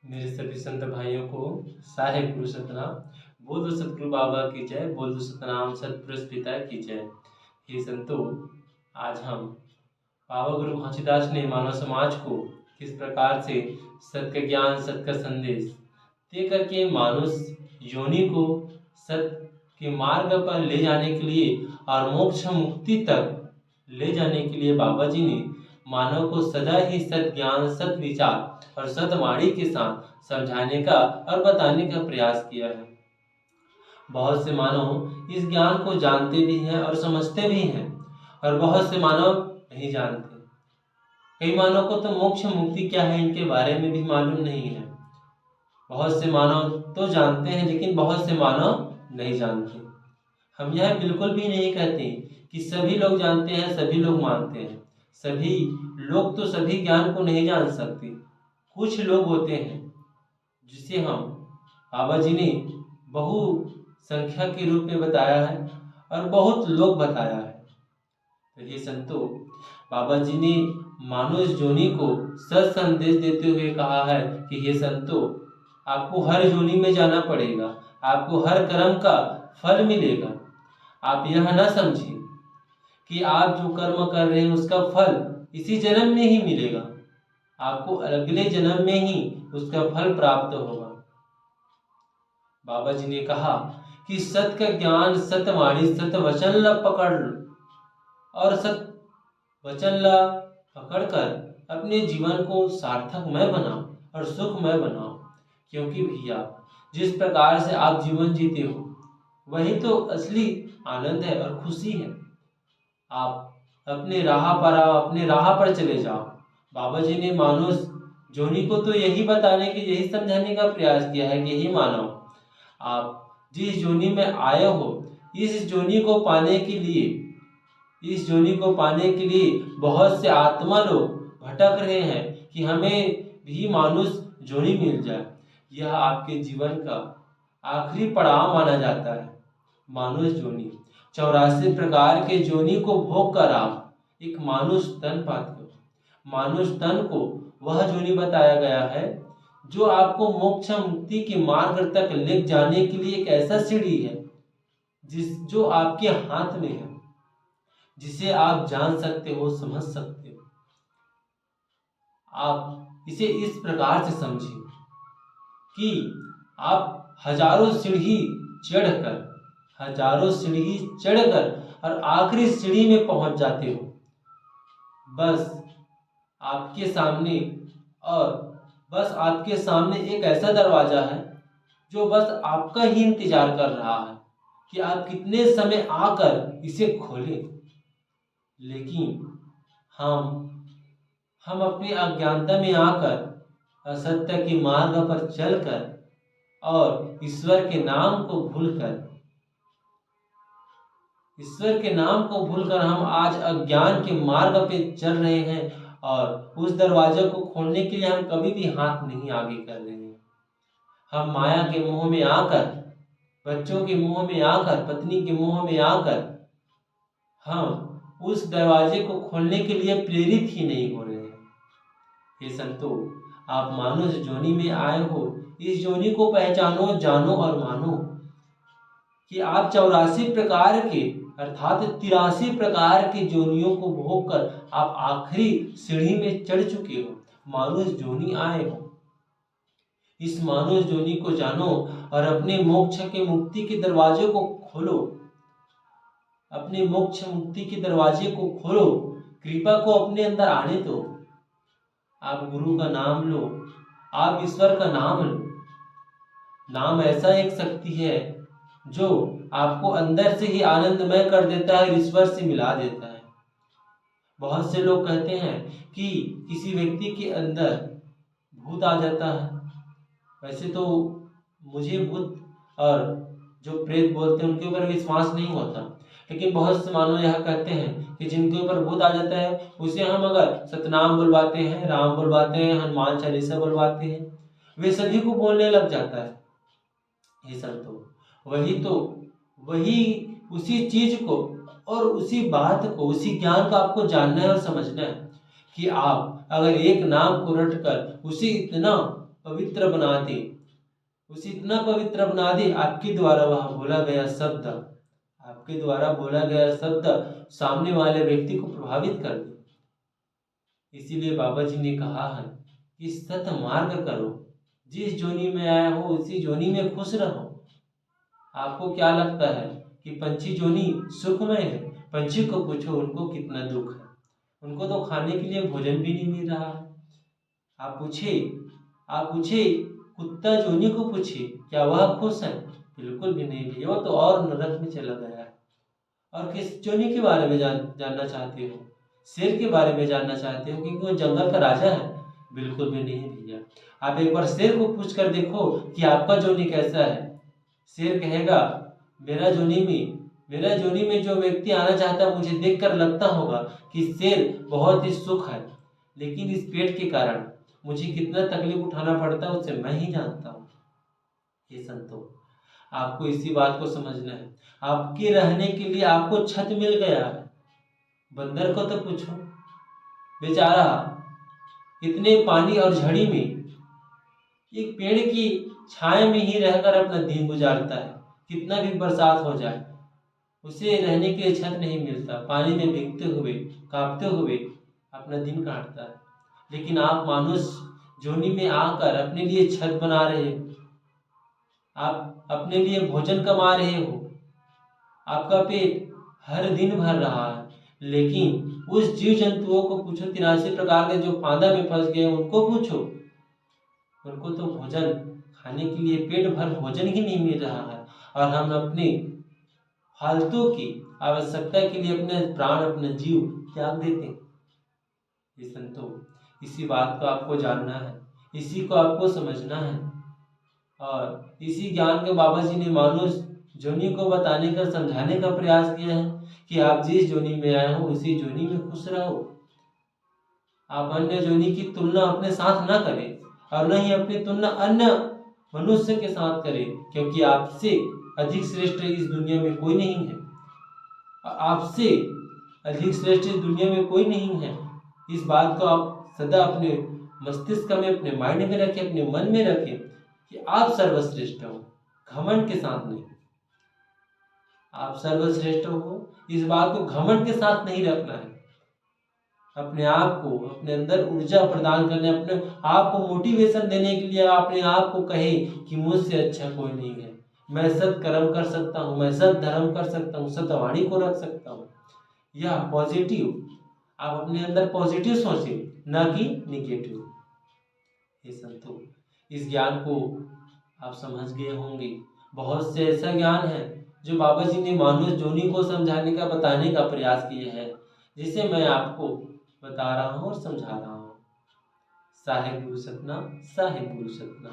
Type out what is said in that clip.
मेरे सभी संत भाइयों को साहे गुरु सतनाम। बोल दो सतगुरु बाबा की जय, बोल दो सतनाम सतपुरुष पिता की जय। हे संतो, आज हम बाबा गुरु घासीदास ने मानव समाज को किस प्रकार से सत्य ज्ञान सत्य का संदेश दे करके मानुष योनि को सत्य के मार्ग पर ले जाने के लिए और मोक्ष मुक्ति तक ले जाने के लिए बाबा जी ने मानव को सदा ही सत ज्ञान सत विचार और सतवाणी के साथ समझाने का और बताने का प्रयास किया है। बहुत से मानव इस ज्ञान को जानते भी हैं और समझते भी हैं, और बहुत से मानव नहीं जानते। कई मानव को तो मोक्ष मुक्ति क्या है इनके बारे में भी मालूम नहीं है। बहुत से मानव तो जानते हैं, लेकिन बहुत से मानव नहीं जानते। हम यह बिल्कुल भी नहीं कहते कि सभी लोग जानते हैं, सभी लोग मानते हैं। सभी लोग तो सभी ज्ञान को नहीं जान सकते। कुछ लोग होते हैं जिसे हम बाबा जी ने बहु संख्या के रूप में बताया है और बहुत लोग बताया है। तो ये संतो, बाबा जी ने मानुष जोनी को सत संदेश देते हुए कहा है कि ये संतो, आपको हर जोनी में जाना पड़ेगा, आपको हर कर्म का फल मिलेगा। आप यह ना समझिए कि आप जो कर्म कर रहे हैं उसका फल इसी जन्म में ही मिलेगा, आपको अगले जन्म में ही उसका फल प्राप्त होगा। बाबा जी ने कहा कि सत्य का ज्ञान सत्यवाणी सत्य वचन ला पकड़ और सत्य वचन ला पकड़कर अपने जीवन को सार्थकमय बनाओ और सुखमय बनाओ। क्योंकि भैया, जिस प्रकार से आप जीवन जीते हो वही तो असली आनंद है और खुशी है। आप अपने राह पर आओ, अपने राह पर चले जाओ। बाबा जी ने मानुष जोनी को तो यही बताने के, यही समझाने का प्रयास किया है कि यही मानव, आप जिस जोनी में आए हो, इस जोनी को पाने के लिए, इस जोनी को पाने के लिए बहुत से आत्मा लोग भटक रहे हैं कि हमें भी मानुष जोनी मिल जाए। यह आपके जीवन का आखिरी पड़ाव माना जाता है, मानुष जोनी। 84 प्रकार के जोनी को भोग कर आप एक मानुष तन पाते हो। मानुष तन को वह जोनी बताया गया है जो आपको मोक्ष मुक्ति के मार्ग तक ले जाने के लिए एक ऐसा सीढ़ी है जो आपके हाथ में है, जिसे आप जान सकते हो, समझ सकते हो। आप इसे इस प्रकार से समझिए कि आप हजारों सीढ़ी चढ़कर और आखिरी सीढ़ी में पहुंच जाते हो। बस आपके सामने एक ऐसा दरवाजा है जो बस आपका ही इंतजार कर रहा है कि आप कितने समय आकर इसे खोलें। लेकिन हम अपनी अज्ञानता में आकर असत्य के मार्ग पर चलकर और ईश्वर के नाम को भूलकर हम आज अज्ञान के मार्ग पे चल रहे हैं, और उस दरवाजे को खोलने के लिए हम कभी भी हाथ नहीं आगे कर रहे हैं। हम माया के मोह में आकर, बच्चों के मोह में आकर, पत्नी के मोह में आकर हम उस दरवाजे को खोलने के लिए प्रेरित ही नहीं हो रहे हैं। हे संतो, आप मानुष जोनी में आए हो, इस जोनी को पहचानो, जानो और मानो कि आप 84 प्रकार के अर्थात 83 प्रकार की जोनियों को भोग कर आप आखिरी सीढ़ी में चढ़ चुके हो, मानुष जोनी आए हो। इस मानुष जोनी को जानो और अपने मोक्ष के मुक्ति के दरवाजे को खोलो। अपने मोक्ष मुक्ति के दरवाजे को खोलो, कृपा को अपने अंदर आने दो। आप गुरु का नाम लो, आप ईश्वर का नाम लो। नाम ऐसा एक शक्ति है जो आपको अंदर से ही आनंदमय कर देता है, ईश्वर से मिला देता है। बहुत से लोग कहते हैं कि किसी व्यक्ति के अंदर भूत आ जाता है। वैसे तो मुझे भूत और जो प्रेत बोलते हैं उनके ऊपर विश्वास नहीं होता, लेकिन बहुत से मानव यह कहते हैं कि जिनके ऊपर भूत आ जाता है उसे हम अगर सतनाम बुलवाते हैं, राम बुलवाते हैं, हनुमान चालीसा बुलवाते हैं, वे सभी को बोलने लग जाता है। ये संतो, वही उसी चीज को और उसी बात को, उसी ज्ञान को आपको जानना है और समझना है कि आप अगर एक नाम को रटकर उसे इतना पवित्र बना दे, उसे इतना पवित्र बना दे आपके द्वारा वह बोला गया शब्द, आपके द्वारा बोला गया शब्द सामने वाले व्यक्ति को प्रभावित कर दे। इसीलिए बाबा जी ने कहा है कि सतमार्ग करो, जिस जोनी में आया हो उसी जोनी में खुश रहो। आपको क्या लगता है कि पंछी जोनी सुखमय है? पंछी को पूछो उनको कितना दुख है, उनको तो खाने के लिए भोजन भी नहीं मिल रहा है। आप पूछे कुत्ता जोनी को पूछिए, क्या वह खुश है? बिल्कुल भी नहीं भैया, वो तो और नरक में चला गया है। और किस जोनी के बारे में जानना चाहते हो? शेर के बारे में जानना चाहते हो क्योंकि वो जंगल का राजा है? बिल्कुल भी नहीं भैया। आप एक बार शेर को पूछ कर देखो कि आपका जोनी कैसा है। शेर कहेगा मेरा जोनी में जो व्यक्ति आना चाहता है मुझे देखकर लगता होगा कि शेर बहुत ही सुख है, लेकिन इस पेट के कारण मुझे कितना तकलीफ उठाना पड़ता है उसे मैं ही जानता हूँ। ये संतों, आपको इसी बात को समझना है। आपके रहने के लिए आपको छत मिल गया है। बंदर को तो पूछो, बेचारा इतने पानी और झड़ी में एक पेड़ की छाया में ही रहकर अपना दिन गुजारता है। कितना भी बरसात हो जाए उसे रहने के लिए छत नहीं मिलता, पानी में भीगते हुए कांपते हुए अपना दिन काटता है। लेकिन आप मानुष जोनी में आकर अपने लिए छत बना रहे हो, आप अपने लिए भोजन कमा रहे हो, आपका पेट हर दिन भर रहा है। लेकिन उस जीव जंतुओं को पूछो, 83 प्रकार के जो फांदा में फंस गए उनको पूछो, उनको तो भोजन खाने के लिए पेट भर भोजन ही नहीं मिल रहा है। और हम अपने फालतू की आवश्यकता के लिए अपने प्राण अपने जीव त्याग देते हैं। ये संतों, इसी बात को आपको जानना है, इसी को आपको समझना है। और इसी ज्ञान के बाबा जी ने मानुष जोनी को बताने का समझाने का प्रयास किया है कि आप जिस जोनी में आए हो उसी जोनी में खुश रहो। आप अन्य जोनी की तुलना अपने साथ ना करें और न ही अपनी तुलना अन्य मनुष्य के साथ करें, क्योंकि आपसे अधिक श्रेष्ठ इस दुनिया में कोई नहीं है। आपसे अधिक श्रेष्ठ इस दुनिया में कोई नहीं है। इस बात को आप सदा अपने मस्तिष्क में, अपने माइंड में रखें, अपने मन में रखें कि आप सर्वश्रेष्ठ हो, घमंड के साथ नहीं। आप सर्वश्रेष्ठ हो, इस बात को घमंड के साथ नहीं रखना है। अपने आप को, अपने अंदर ऊर्जा प्रदान करने, अपने आप को मोटिवेशन देने के लिए अपने आप को कहे कि मुझसे अच्छा कोई नहीं है, मैं सत्कर्म कर सकता हूँ, मैं सत धर्म कर सकता हूँ, सत्यवाणी को रख सकता हूँ। यह पॉजिटिव, आप अपने अंदर पॉजिटिव सोचें, ना कि निगेटिव। ये संतों, इस ज्ञान को आप समझ गए होंगे। बहुत से ऐसा ज्ञान है जो बाबा जी ने मानुष जोनी को समझाने का, बताने का प्रयास किया है, जिसे मैं आपको बता रहा हूँ और समझा रहा हूँ। साहेब गुरु सतना, साहेब गुरु सतना।